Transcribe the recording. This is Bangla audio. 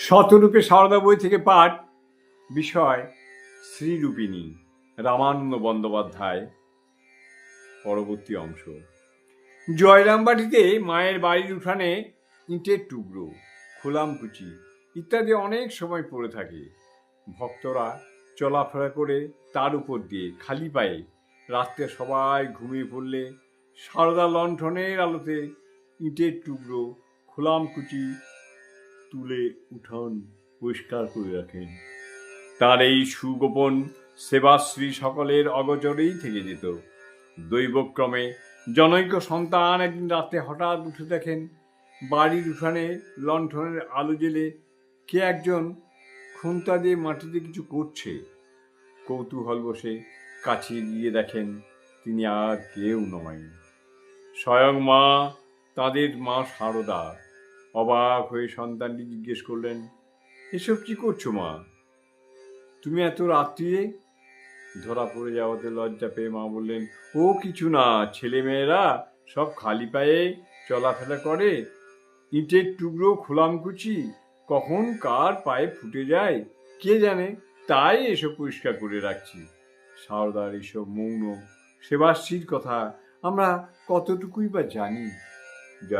শতরূপে সারদা বই থেকে পাঠ, বিষয় শ্রীরূপিণী, রামানন্দ বন্দ্যোপাধ্যায়। পরবর্তী অংশ। জয়রামবাটিতে মায়ের বাড়ির উঠানে ইটের টুকরো, খোলামকুচি ইত্যাদি অনেক সময় পড়ে থাকে। ভক্তরা চলাফেরা করে তার উপর দিয়ে খালি পায়ে রাত্রে সবাই ঘুমিয়ে পড়লে সারদা লণ্ঠনের আলোতে ইটের টুকরো, খোলামকুচি তুলে উঠান পরিষ্কার করে রাখেন। তার এই সুগোপন সেবাশ্রী সকলের অগোচরেই থেকে যেত। দৈবক্রমে জনৈক সন্তান একদিন রাতে হঠাৎ উঠে দেখেন বাড়ির উঠানে লণ্ঠনের আলো জেলে কে একজন খুন্তা দিয়ে মাটিতে কিছু করছে। কৌতূহল বসে কাছে গিয়ে দেখেন তিনি আর কেউ নয়, স্বয়ং মা, তাদের মা সারদা। অবাক হয়ে সন্তানটি জিজ্ঞেস করলেন, এসব কি করছো মা? তুমি এত রাত্রিরে? ধরা পড়ে যাওয়াতে লজ্জা পেয়ে মা বললেন, ও কিছু না, ছেলে মেয়েরা সব খালি পায়ে চলাফেরা করে, ইটের টুকরো খোলামকুচি কখন কার পায়ে ফুটে যায় কে জানে, তাই এসব পরিষ্কার করে রাখছি। সারদার এসব মৌন সেবাশ্রীর কথা আমরা কতটুকুই বা জানি। জয়